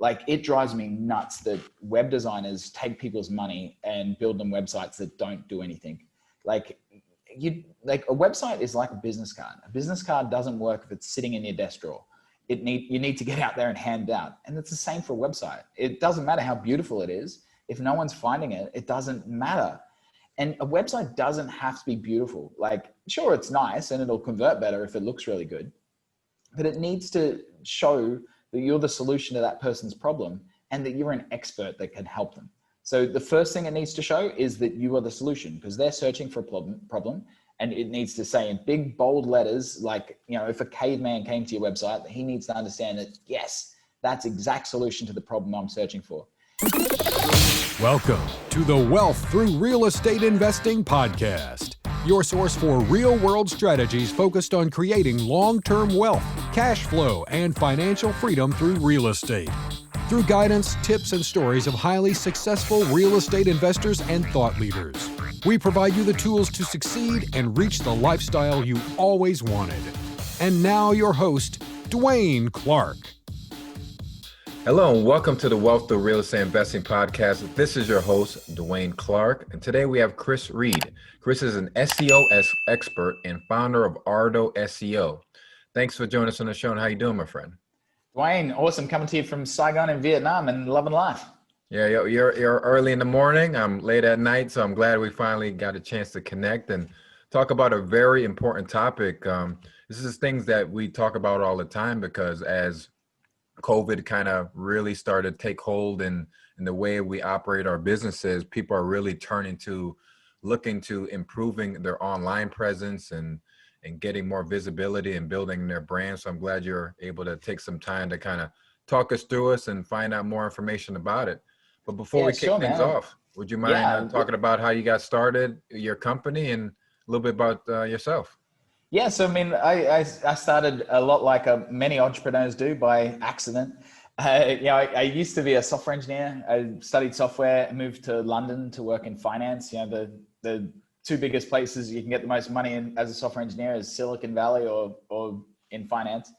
Like, it drives me nuts that web designers take people's money and build them websites that don't do anything. Like a website is like a business card. A business card doesn't work if it's sitting in your desk drawer. You need to get out there and hand it out. And it's the same for a website. It doesn't matter how beautiful it is. If no one's finding it, it doesn't matter. And a website doesn't have to be beautiful. Like, sure, it's nice and it'll convert better if it looks really good, but it needs to show that you're the solution to that person's problem and that you're an expert that can help them. So the first thing it needs to show is that you are the solution, because they're searching for a problem, and it needs to say in big, bold letters, like, if a caveman came to your website, he needs to understand that, yes, that's exact solution to the problem I'm searching for. Welcome to the Wealth Through Real Estate Investing podcast, your source for real-world strategies focused on creating long-term wealth, cash flow, and financial freedom through real estate. Through guidance, tips, and stories of highly successful real estate investors and thought leaders, we provide you the tools to succeed and reach the lifestyle you always wanted. And now your host, Dwaine Clarke. Hello and welcome to the Wealth Through Real Estate Investing podcast. This is your host, Dwaine Clarke, and today we have Chris Reed. Chris is an SEO expert and founder of Ardo SEO. Thanks for joining us on the show, and how you doing, my friend? Dwaine, awesome coming to you from Saigon in Vietnam and loving life. Yeah, you're early in the morning. I'm late at night, so I'm glad we finally got a chance to connect and talk about a very important topic. This is things that we talk about all the time because as COVID kind of really started to take hold in the way we operate our businesses, people are really turning to looking to improving their online presence and getting more visibility and building their brand. So I'm glad you're able to take some time to kind of talk us through us and find out more information about it. But before we kick things off, would you mind talking about how you got started, your company, and a little bit about yourself? Yeah, so I started a lot like many entrepreneurs do, by accident. I used to be a software engineer. I studied software, moved to London to work in finance. The two biggest places you can get the most money in as a software engineer is Silicon Valley or in finance.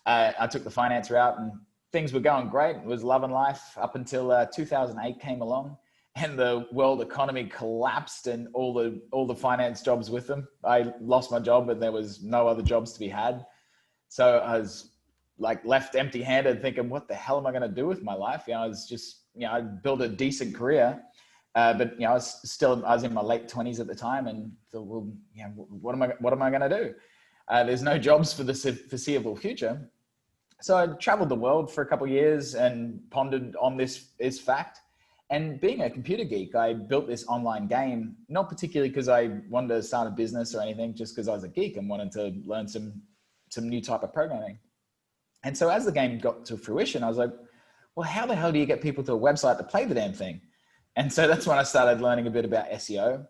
I took the finance route and things were going great. It was loving life up until 2008 came along. And the world economy collapsed and all the finance jobs with them. I lost my job and there was no other jobs to be had. So I was like left empty handed thinking, what the hell am I going to do with my life? I was just, I built a decent career, but I was in my late 20s at the time and thought, well, what am I going to do? There's no jobs for the foreseeable future. So I traveled the world for a couple of years and pondered on this fact. And being a computer geek, I built this online game, not particularly because I wanted to start a business or anything, just because I was a geek and wanted to learn some new type of programming. And so as the game got to fruition, I was like, well, how the hell do you get people to a website to play the damn thing? And so that's when I started learning a bit about SEO.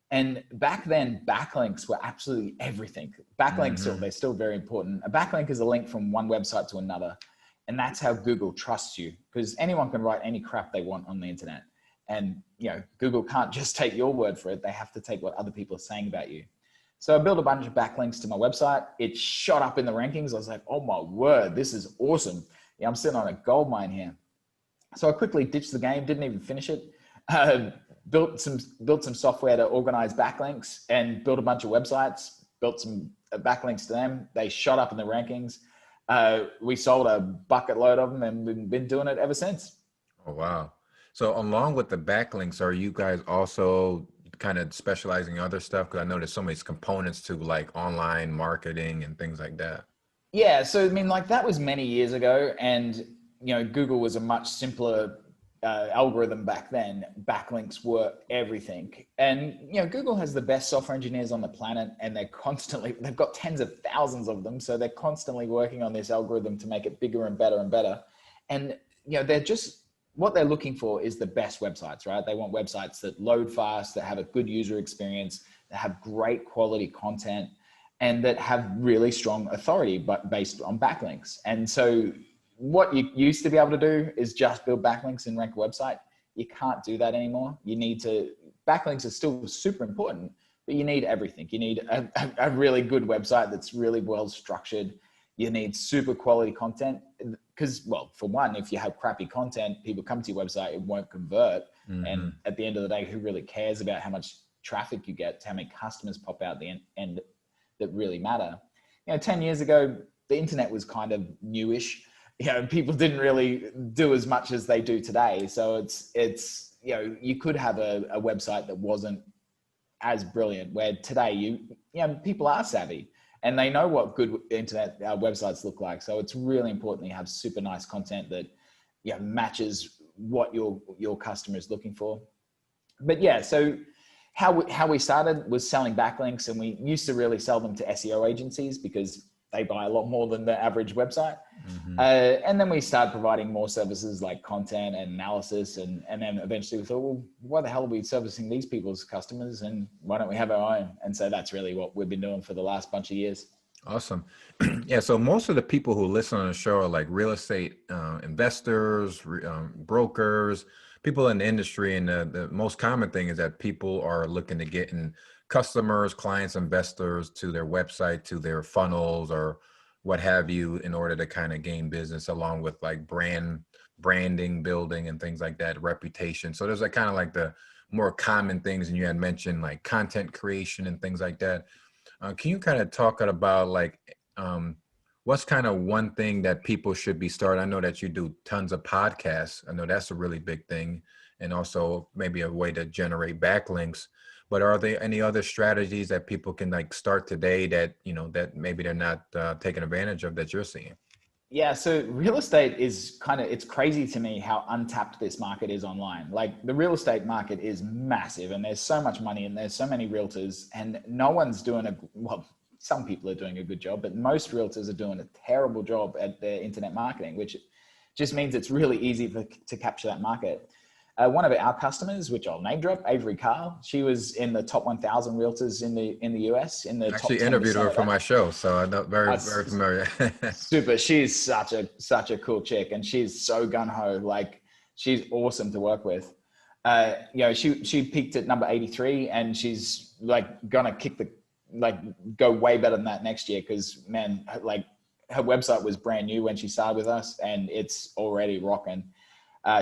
And back then, backlinks were absolutely everything. Backlinks, they're still very important. A backlink is a link from one website to another. And that's how Google trusts you, because anyone can write any crap they want on the internet. And, Google can't just take your word for it. They have to take what other people are saying about you. So I built a bunch of backlinks to my website. It shot up in the rankings. I was like, oh my word, this is awesome. I'm sitting on a gold mine here. So I quickly ditched the game, didn't even finish it. Built some software to organize backlinks and built a bunch of websites, built some backlinks to them. They shot up in the rankings. We sold a bucket load of them and we've been doing it ever since. Oh, wow. So along with the backlinks, are you guys also kind of specializing in other stuff? Because I know there's so many components to like online marketing and things like that. Yeah. So, that was many years ago and, Google was a much simpler algorithm back then. Backlinks were everything. And, Google has the best software engineers on the planet and they've got tens of thousands of them. So they're constantly working on this algorithm to make it bigger and better and better. And, what they're looking for is the best websites, right? They want websites that load fast, that have a good user experience, that have great quality content, and that have really strong authority, but based on backlinks. And so what you used to be able to do is just build backlinks and rank a website. You can't do that anymore. Backlinks are still super important, but you need everything. You need a really good website that's really well structured. You need super quality content. because, well, for one, if you have crappy content, people come to your website, it won't convert. Mm-hmm. And at the end of the day, who really cares about how much traffic you get, how many customers pop out the end that really matter? 10 years ago, the internet was kind of newish. People didn't really do as much as they do today. So it's you could have a website that wasn't as brilliant, where today people are savvy and they know what good internet websites look like. So it's really important you have super nice content that matches what your customer is looking for. But so how we started was selling backlinks, and we used to really sell them to SEO agencies because they buy a lot more than the average website. Mm-hmm. And then we started providing more services like content and analysis. And then eventually we thought, well, why the hell are we servicing these people's customers? And why don't we have our own? And so that's really what we've been doing for the last bunch of years. Awesome. Yeah. So most of the people who listen on the show are like real estate investors, brokers, people in the industry. And the most common thing is that people are looking to get in customers, clients, investors to their website, to their funnels or what have you, in order to kind of gain business, along with like branding, building and things like that, reputation. So there's like kind of like the more common things. And you had mentioned like content creation and things like that. Can you kind of talk about like, what's kind of one thing that people should be starting? I know that you do tons of podcasts. I know that's a really big thing, and also maybe a way to generate backlinks. But are there any other strategies that people can like start today that, that maybe they're not taking advantage of that you're seeing? Yeah. So real estate is it's crazy to me how untapped this market is online. Like the real estate market is massive, and there's so much money and there's so many realtors, and no one's doing some people are doing a good job, but most realtors are doing a terrible job at their internet marketing, which just means it's really easy to capture that market. One of our customers, which I'll name drop, Avery Carl, she was in the top 1,000 realtors in the US. In the I actually top interviewed her for my show, so I'm not very familiar. Super. She's such a cool chick, and she's so gun ho. Like she's awesome to work with. She peaked at number 83, and she's like gonna go way better than that next year. Because man, like her website was brand new when she started with us, and it's already rocking.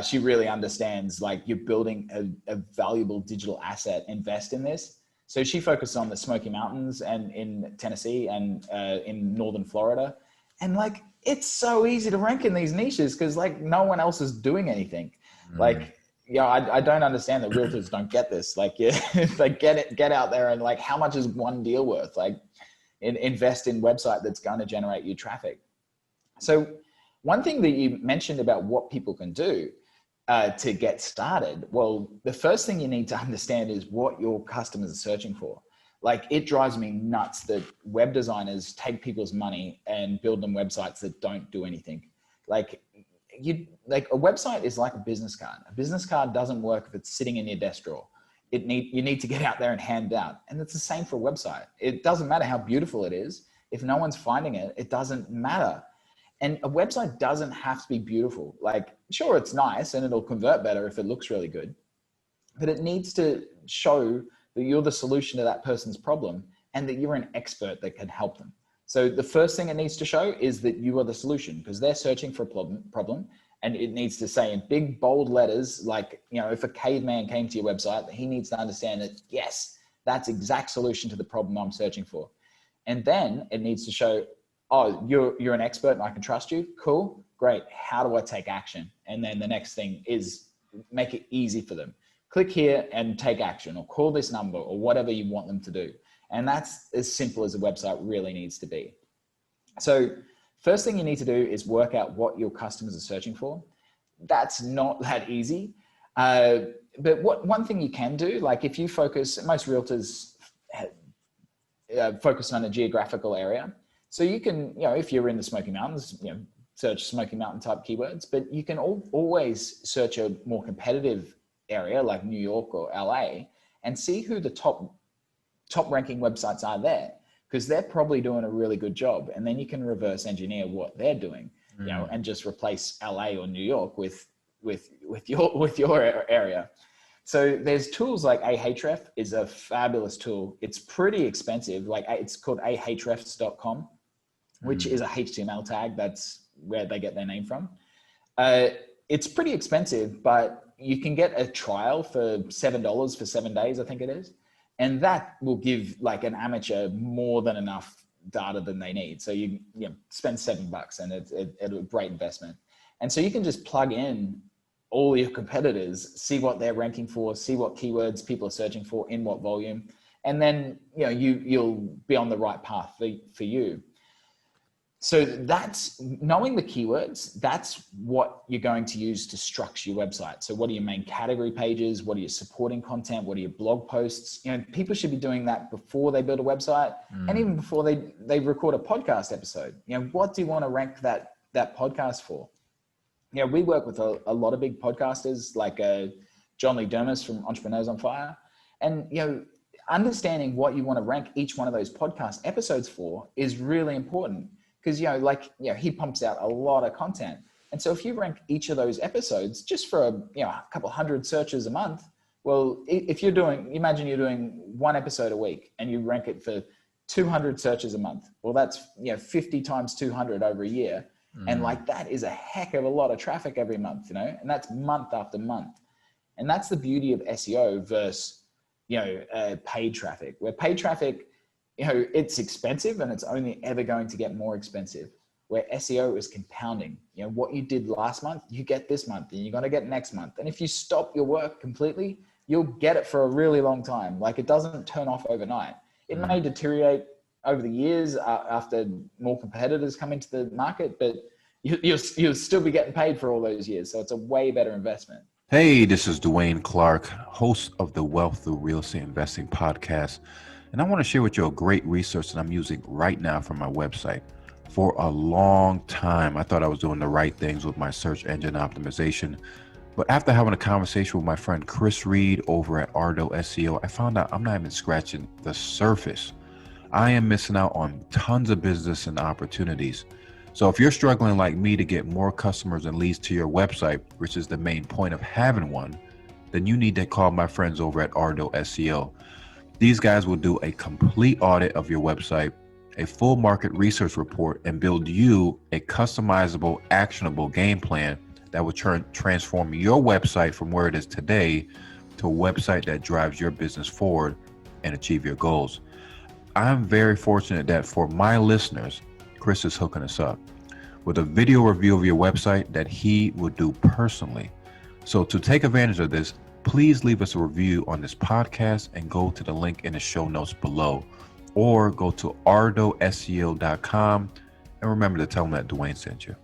She really understands like you're building a valuable digital asset. Invest in this. So she focused on the Smoky Mountains and in Tennessee and in Northern Florida. And like, it's so easy to rank in these niches because like no one else is doing anything. Like, I don't understand that realtors don't get this. Like, like get out there and like, how much is one deal worth? Like invest in website that's going to generate you traffic. So one thing that you mentioned about what people can do to get started, well, the first thing you need to understand is what your customers are searching for. Like it drives me nuts that web designers take people's money and build them websites that don't do anything. Like a website is like a business card. A business card doesn't work if it's sitting in your desk drawer. You need to get out there and hand it out. And it's the same for a website. It doesn't matter how beautiful it is. If no one's finding it, it doesn't matter. And a website doesn't have to be beautiful. Like, sure, it's nice and it'll convert better if it looks really good, but it needs to show that you're the solution to that person's problem and that you're an expert that can help them. So the first thing it needs to show is that you are the solution, because they're searching for a problem, and it needs to say in big, bold letters, like, if a caveman came to your website, he needs to understand that, yes, that's exact solution to the problem I'm searching for. And then it needs to show, oh, you're an expert and I can trust you. Cool, great. How do I take action? And then the next thing is make it easy for them. Click here and take action, or call this number, or whatever you want them to do. And that's as simple as a website really needs to be. So first thing you need to do is work out what your customers are searching for. That's not that easy. But one thing you can do, like if you focus, most realtors focus on a geographical area. So you can, if you're in the Smoky Mountains, search Smoky Mountain type keywords, but you can always search a more competitive area like New York or LA and see who the top ranking websites are there, because they're probably doing a really good job. And then you can reverse engineer what they're doing, and just replace LA or New York with your area. So there's tools like Ahrefs is a fabulous tool. It's pretty expensive. Like it's called ahrefs.com, which is a HTML tag that's where they get their name from. It's pretty expensive, but you can get a trial for $7 for 7 days, I think it is. And that will give like an amateur more than enough data than they need. So you spend $7 and it's a great investment. And so you can just plug in all your competitors, see what they're ranking for, see what keywords people are searching for, in what volume, and then you'll be on the right path for you. So that's knowing the keywords. That's what you're going to use to structure your website. So what are your main category pages? What are your supporting content? What are your blog posts? People should be doing that before they build a website, and even before they record a podcast episode. What do you want to rank that podcast for? We work with a lot of big podcasters like John Lee Dermis from Entrepreneurs on Fire, and understanding what you want to rank each one of those podcast episodes for is really important. Because, he pumps out a lot of content. And so if you rank each of those episodes just for a couple hundred searches a month, well, if imagine you're doing one episode a week and you rank it for 200 searches a month. Well, that's, 50 times 200 over a year. And that is a heck of a lot of traffic every month, and that's month after month. And that's the beauty of SEO versus, paid traffic, where paid traffic, it's expensive and it's only ever going to get more expensive, where SEO is compounding. What you did last month, you get this month, and you're going to get next month. And if you stop your work completely, you'll get it for a really long time. Like, it doesn't turn off overnight. It may deteriorate over the years after more competitors come into the market, but you'll still be getting paid for all those years. So it's a way better investment. Hey, this is Dwaine Clarke, host of the Wealth Through Real Estate Investing podcast. And I want to share with you a great resource that I'm using right now from my website. For a long time, I thought I was doing the right things with my search engine optimization. But after having a conversation with my friend Chris Reed over at Ardo SEO, I found out I'm not even scratching the surface. I am missing out on tons of business and opportunities. So if you're struggling like me to get more customers and leads to your website, which is the main point of having one, then you need to call my friends over at Ardo SEO. These guys will do a complete audit of your website, a full market research report, and build you a customizable, actionable game plan that will transform your website from where it is today to a website that drives your business forward and achieve your goals. I'm very fortunate that for my listeners, Chris is hooking us up with a video review of your website that he will do personally. So to take advantage of this, please leave us a review on this podcast and go to the link in the show notes below, or go to ardoseo.com and remember to tell them that Dwaine sent you.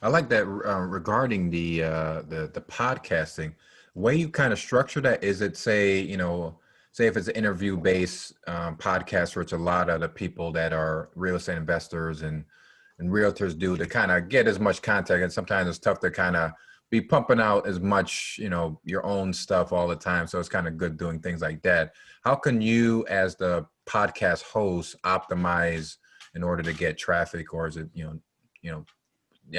I like that regarding the podcasting. The way you kind of structure that, is it say if it's an interview based podcast, where it's a lot of the people that are real estate investors and realtors do to kind of get as much content, and sometimes it's tough to kind of be pumping out as much, your own stuff all the time. So it's kind of good doing things like that. How can you, as the podcast host, optimize in order to get traffic, or is it,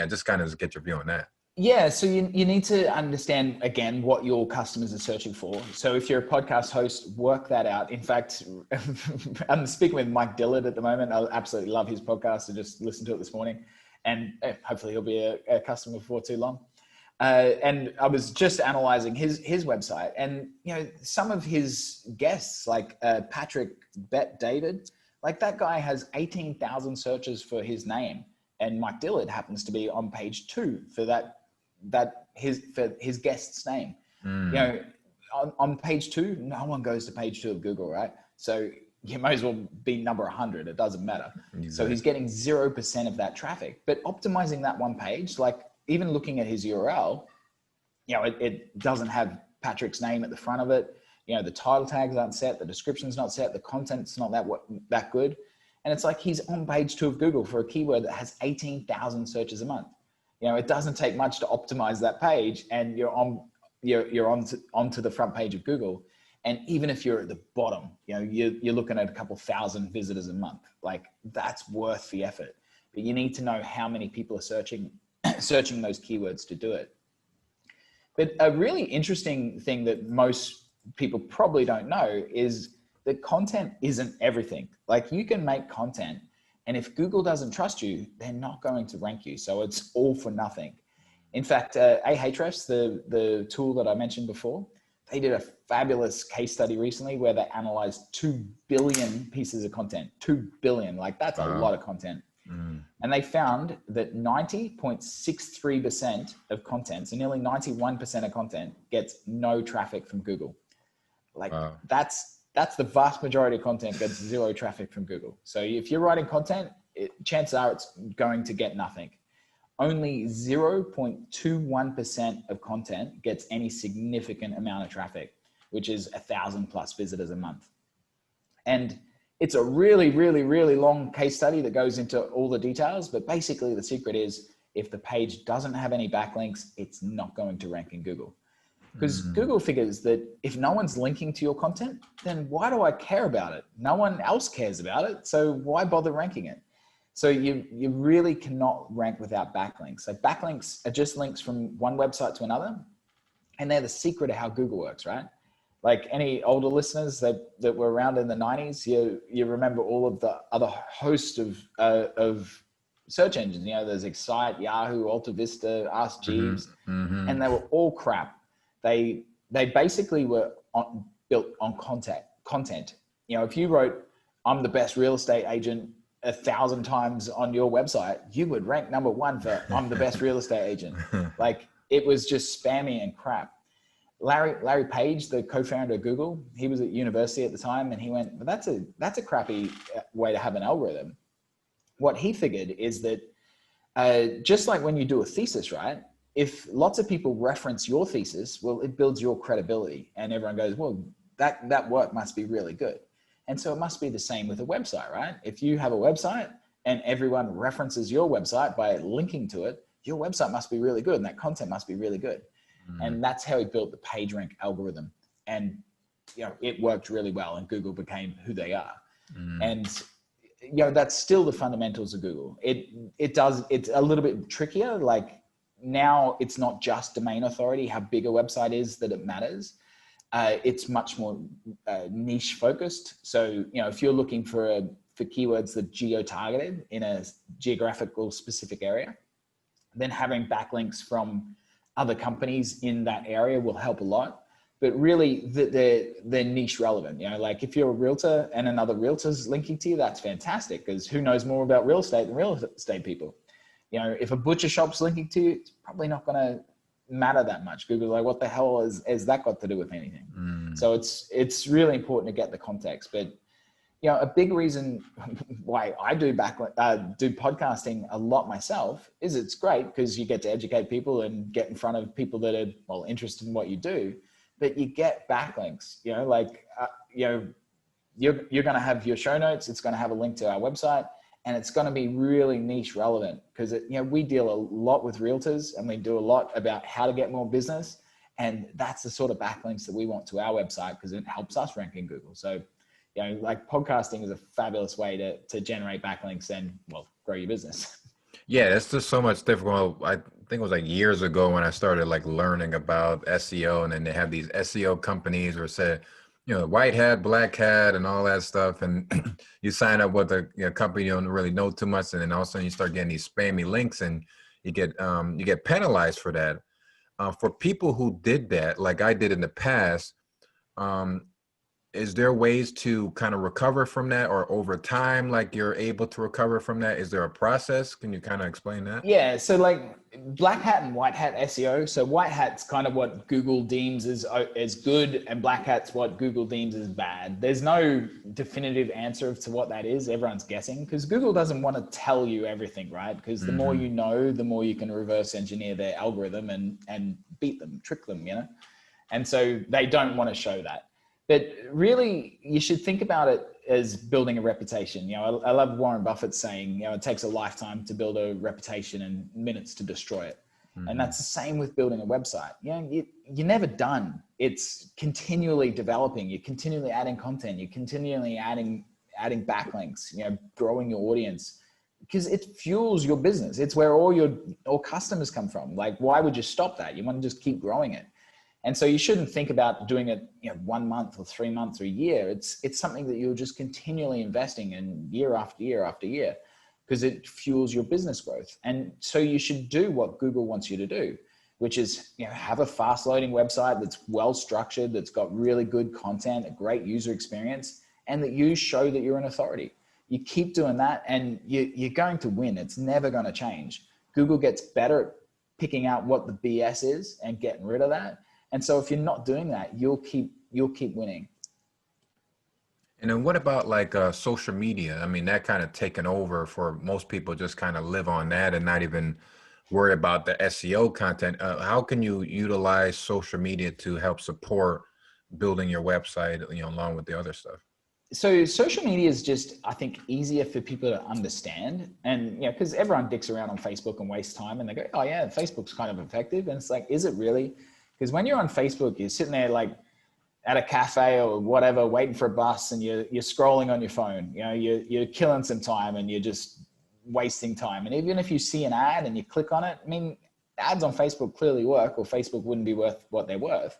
just kind of get your view on that? Yeah, so you need to understand, again, what your customers are searching for. So if you're a podcast host, work that out. In fact, I'm speaking with Mike Dillard at the moment. I absolutely love his podcast. I just listened to it this morning, and hopefully he'll be a customer before too long. And I was just analyzing his website, and some of his guests, like Patrick Bet David, like that guy has 18,000 searches for his name, and Mike Dillard happens to be on page 2 for his guest's name. On page 2, no one goes to page 2 of Google, right? So you might as well be number 100. It doesn't matter. Exactly. So he's getting 0% of that traffic. But optimizing that one page, like even looking at his URL, it doesn't have Patrick's name at the front of it. The title tags aren't set, the description's not set, the content's not that good. And it's like he's on page 2 of Google for a keyword that has 18,000 searches a month. It doesn't take much to optimize that page, and you're onto the front page of Google. And even if you're at the bottom, you're looking at a couple thousand visitors a month. Like, that's worth the effort. But you need to know how many people are searching those keywords to do it. But a really interesting thing that most people probably don't know is that content isn't everything. Like, you can make content, And if Google doesn't trust you, they're not going to rank you. So it's all for nothing. In fact, Ahrefs, the tool that I mentioned before, they did a fabulous case study recently where they analyzed 2 billion pieces of content. 2 billion, like that's a lot of content. And they found that 90.63% of content, so nearly 91% of content, gets no traffic from Google. Like that's the vast majority of content gets 0 traffic from Google. So if you're writing content, chances are it's going to get nothing. Only 0.21% of content gets any significant amount of traffic, which is 1,000 plus visitors a month. And it's a really, really, really long case study that goes into all the details. But basically the secret is if the page doesn't have any backlinks, it's not going to rank in Google. Because Google figures that if no one's linking to your content, then why do I care about it? No one else cares about it. So why bother ranking it? So you really cannot rank without backlinks. So backlinks are just links from one website to another. And they're the secret of how Google works, right? Like any older listeners that were around in the 90s, you remember all of the other host of search engines. You know, there's Excite, Yahoo, Alta Vista, Ask Jeeves, and they were all crap. They basically were built on content. You know, if you wrote, "I'm the best real estate agent" 1,000 times on your website, you would rank number 1 for "I'm the best real estate agent." Like it was just spammy and crap. Larry Page, the co-founder of Google, he was at university at the time, and he went, "But that's a crappy way to have an algorithm." What he figured is that just like when you do a thesis, right? If lots of people reference your thesis, well, it builds your credibility, and everyone goes, "Well, that work must be really good." And so it must be the same with a website, right? If you have a website and everyone references your website by linking to it, your website must be really good and that content must be really good. And that's how he built the PageRank algorithm. And, you know, it worked really well and Google became who they are. And, you know, that's still the fundamentals of Google. It's a little bit trickier. Like now it's not just domain authority, how big a website is that it matters. It's much more niche focused. So, you know, if you're looking for keywords that geo-targeted in a geographical specific area, then having backlinks from other companies in that area will help a lot. But really, they're niche relevant. You know, like if you're a realtor and another realtor's linking to you, that's fantastic because who knows more about real estate than real estate people? You know, if a butcher shop's linking to you, it's probably not going to matter that much. Google's like, what the hell has that got to do with anything? So it's really important to get the context. But you know, a big reason why I do podcasting a lot myself is it's great because you get to educate people and get in front of people that are interested in what you do. But you get backlinks. You know, like you know, you're going to have your show notes. It's going to have a link to our website. And it's going to be really niche relevant because, you know, we deal a lot with realtors and we do a lot about how to get more business. And that's the sort of backlinks that we want to our website because it helps us rank in Google. So, you know, like podcasting is a fabulous way to generate backlinks and, well, grow your business. Yeah, it's just so much difficult. I think it was like years ago when I started like learning about SEO, and then they have these SEO companies or said, you know, white hat, black hat, and all that stuff. And you sign up with a company you don't really know too much, and then all of a sudden you start getting these spammy links, and you get penalized for that. For people who did that, like I did in the past, is there ways to kind of recover from that, or over time, like you're able to recover from that? Is there a process? Can you kind of explain that? Yeah. So like black hat and white hat SEO. So white hat's kind of what Google deems as good and black hat's what Google deems as bad. There's no definitive answer to what that is. Everyone's guessing because Google doesn't want to tell you everything, right? Because the more you know, the more you can reverse engineer their algorithm and beat them, trick them, you know? And so they don't want to show that. But really, you should think about it as building a reputation. You know, I love Warren Buffett saying, you know, it takes a lifetime to build a reputation and minutes to destroy it. And that's the same with building a website. You know, you're never done. It's continually developing. You're continually adding content. You're continually adding backlinks, you know, growing your audience because it fuels your business. It's where all customers come from. Like, why would you stop that? You want to just keep growing it. And so you shouldn't think about doing it, you know, 1 month or 3 months or a year. It's something that you're just continually investing in year after year after year. because it fuels your business growth. And so you should do what Google wants you to do, which is, have a fast loading website that's well structured, that's got really good content, a great user experience, and that you show that you're an authority. You keep doing that and you're going to win. It's never going to change. Google gets better at picking out what the BS is and getting rid of that. And so if you're not doing that, you'll keep winning. And then what about like social media? I mean, that kind of taken over for most people, just kind of live on that and not even worry about the SEO content. How can you utilize social media to help support building your website, along with the other stuff? So social media is just, I think, easier for people to understand. And, because everyone dicks around on Facebook and wastes time and they go, oh yeah, Facebook's kind of effective. And it's like, is it really? Because when you're on Facebook, you're sitting there like at a cafe or whatever, waiting for a bus, and you're scrolling on your phone. You're killing some time and you're just wasting time. And even if you see an ad and you click on it, I mean, ads on Facebook clearly work, or Facebook wouldn't be worth what they're worth.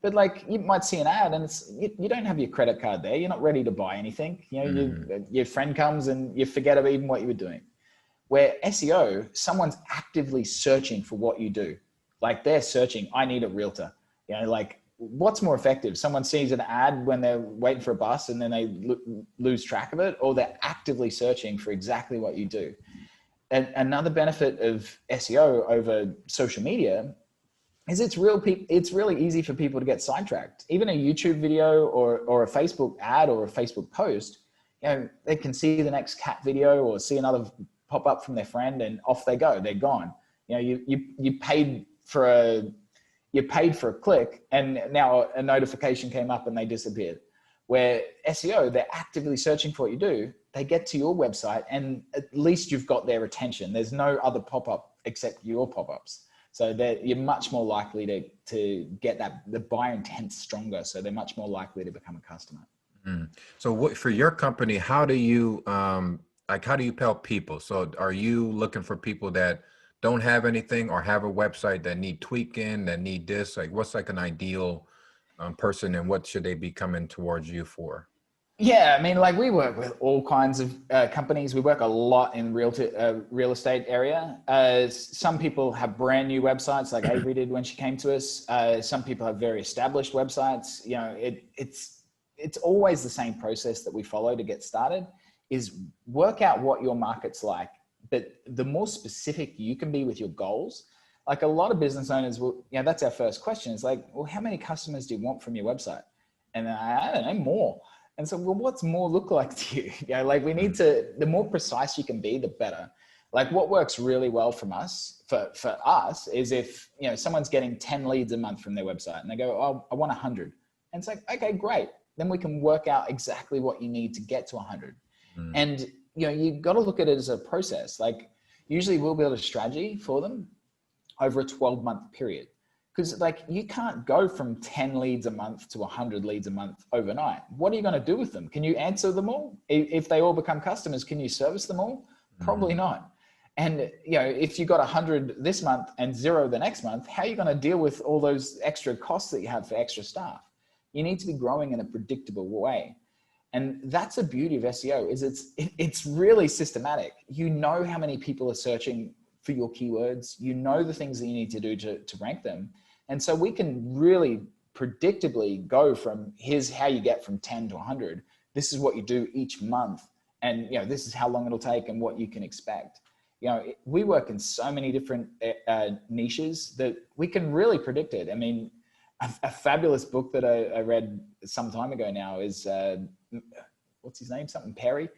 But like, you might see an ad and you don't have your credit card there. You're not ready to buy anything. Your friend comes and you forget about even what you were doing. Where SEO, someone's actively searching for what you do. Like, they're searching, I need a realtor. Like, what's more effective? Someone sees an ad when they're waiting for a bus and then they lose track of it, or they're actively searching for exactly what you do. And another benefit of SEO over social media is it's really easy for people to get sidetracked. Even a YouTube video or a Facebook ad or a Facebook post, they can see the next cat video or see another pop up from their friend and off they go. They're gone. You paid for a click and now a notification came up and they disappeared. Where SEO, they're actively searching for what you do. They get to your website and at least you've got their attention. There's no other pop-up except your pop-ups. So that you're much more likely to get the buyer intent stronger. So they're much more likely to become a customer. So what, for your company, how do you help people? So are you looking for people that don't have anything or have a website that need tweaking, that need this? Like, what's like an ideal person, and what should they be coming towards you for? Yeah, I mean, like, we work with all kinds of companies. We work a lot in real estate area. Some people have brand new websites, like Avery did when she came to us. Some people have very established websites. It's always the same process that we follow to get started, is work out what your market's like. But the more specific you can be with your goals, like a lot of business owners will, that's our first question. It's like, well, how many customers do you want from your website? And I don't know, more. And so, well, what's more look like to you? Like, we need to, the more precise you can be, the better. Like, what works really well for us is if, someone's getting 10 leads a month from their website and they go, oh, I want 100. And it's like, okay, great. Then we can work out exactly what you need to get to 100. And, you've got to look at it as a process. Like, usually we'll build a strategy for them over a 12-month period. Because like, you can't go from 10 leads a month to 100 leads a month overnight. What are you going to do with them? Can you answer them all? If they all become customers, can you service them all? Probably not. And if you got 100 this month and 0 the next month, how are you going to deal with all those extra costs that you have for extra staff? You need to be growing in a predictable way. And that's the beauty of SEO, is it's really systematic. You know how many people are searching for your keywords. You know the things that you need to do to rank them. And so we can really predictably go from, here's how you get from 10 to 100. This is what you do each month. And, this is how long it'll take and what you can expect. We work in so many different niches that we can really predict it. I mean, a fabulous book that I read some time ago now is, what's his name? Something Perry,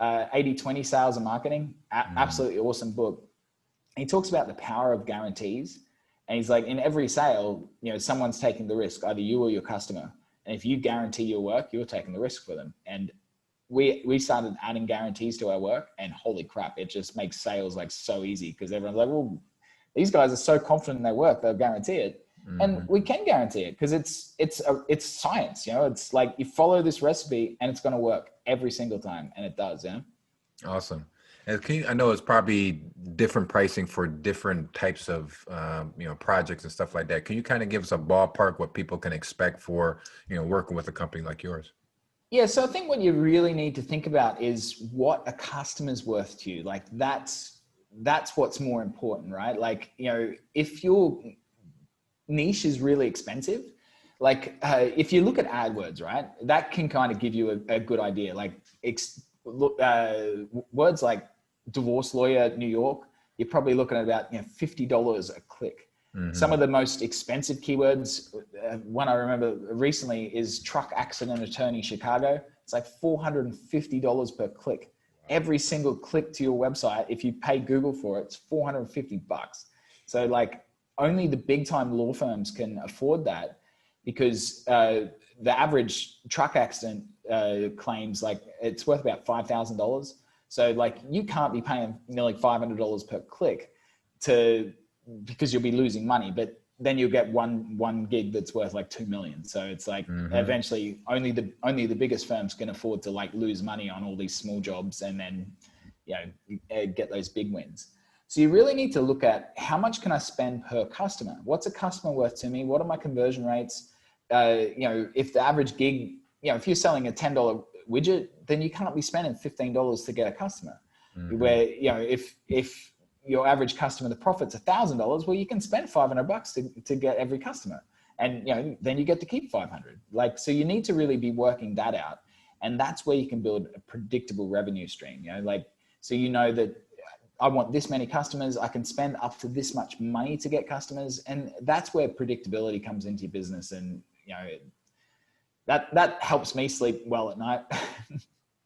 80-20 Sales and Marketing. Absolutely awesome book. He talks about the power of guarantees. And he's like, in every sale, someone's taking the risk, either you or your customer. And if you guarantee your work, you're taking the risk for them. And we started adding guarantees to our work, and holy crap, it just makes sales like so easy, because everyone's like, well, these guys are so confident in their work, they'll guarantee it. And we can guarantee it because it's science. It's like, you follow this recipe and it's going to work every single time. And it does. Yeah. Awesome. And I know it's probably different pricing for different types of, projects and stuff like that. Can you kind of give us a ballpark what people can expect for, working with a company like yours? Yeah, so I think what you really need to think about is what a customer's worth to you. Like that's what's more important, right? Like, if your niche is really expensive, like if you look at AdWords, right, that can kind of give you a good idea. Like words like divorce lawyer New York, you're probably looking at about $50 a click. Mm-hmm. Some of the most expensive keywords, one I remember recently is truck accident attorney Chicago. It's like $450 per click. Every single click to your website, if you pay Google for it, it's $450. So like only the big time law firms can afford that, because the average truck accident claims, like it's worth about $5,000. So like you can't be paying nearly $500 per click because you'll be losing money, but then you'll get one gig that's worth like 2 million. So it's like eventually only the biggest firms can afford to like lose money on all these small jobs and then get those big wins. So you really need to look at how much can I spend per customer? What's a customer worth to me? What are my conversion rates? If the average gig, if you're selling a $10 widget, then you can't be spending $15 to get a customer. Where, if your average customer, the profit's $1,000, well, you can spend $500 to get every customer. And, then you get to keep 500. Like, so you need to really be working that out. And that's where you can build a predictable revenue stream, so that I want this many customers, I can spend up to this much money to get customers. And that's where predictability comes into your business. And, that helps me sleep well at night.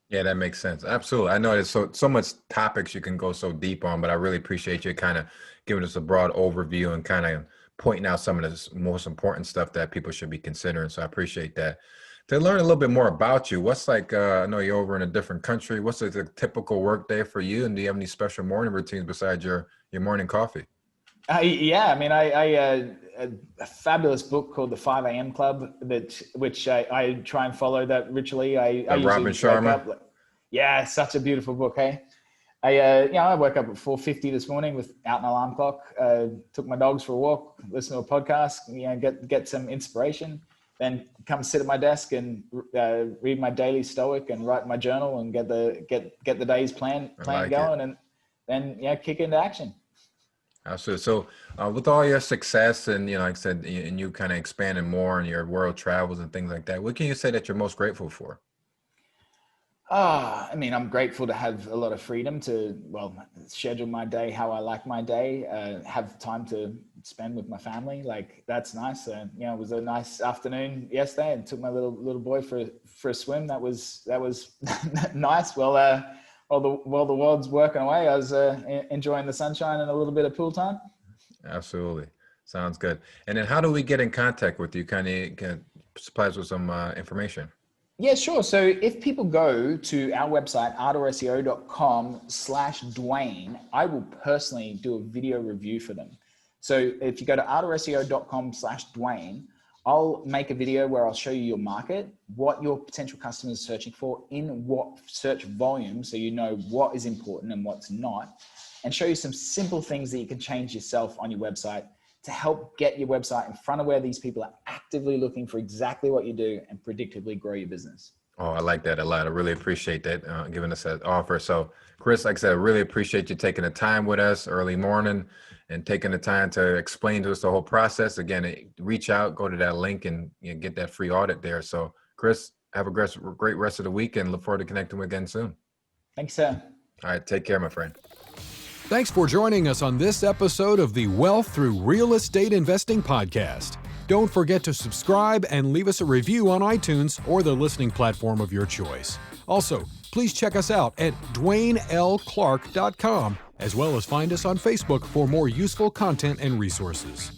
Yeah, that makes sense. Absolutely. I know there's so much topics you can go so deep on, but I really appreciate you kind of giving us a broad overview and kind of pointing out some of the most important stuff that people should be considering. So I appreciate that. To learn a little bit more about you, what's like, I know you're over in a different country. What's a typical work day for you? And do you have any special morning routines besides your morning coffee? Yeah, I mean, I a fabulous book called The 5 a.m. Club, which I try and follow that ritually. I Robin Sharma. Yeah, such a beautiful book, hey? I woke up at 4:50 this morning without an alarm clock. Took my dogs for a walk, listened to a podcast, get some inspiration. Then come sit at my desk and read my daily Stoic and write my journal and get the day's plan going, and then kick into action. Absolutely. So with all your success and, like I said, and you kind of expanding more in your world travels and things like that, what can you say that you're most grateful for? I mean, I'm grateful to have a lot of freedom to, schedule my day how I like my day, have time to spend with my family. Like, that's nice. It was a nice afternoon yesterday and took my little boy for a swim. That was nice. While the world's working away, I was enjoying the sunshine and a little bit of pool time. Absolutely. Sounds good. And then how do we get in contact with you? Kind of supply us with some information. Yeah, sure. So if people go to our website, ardorseo.com/Dwaine, I will personally do a video review for them. So if you go to ardorseo.com/Dwaine, I'll make a video where I'll show you your market, what your potential customers are searching for, in what search volume, so you know what is important and what's not, and show you some simple things that you can change yourself on your website to help get your website in front of where these people are actively looking for exactly what you do and predictably grow your business. Oh, I like that a lot. I really appreciate that, giving us that offer. So Chris, like I said, I really appreciate you taking the time with us early morning and taking the time to explain to us the whole process. Again, reach out, go to that link and get that free audit there. So Chris, have a great rest of the week and look forward to connecting again soon. Thanks, sir. All right. Take care, my friend. Thanks for joining us on this episode of the Wealth Through Real Estate Investing podcast. Don't forget to subscribe and leave us a review on iTunes or the listening platform of your choice. Also, please check us out at DwaineLClarke.com, as well as find us on Facebook for more useful content and resources.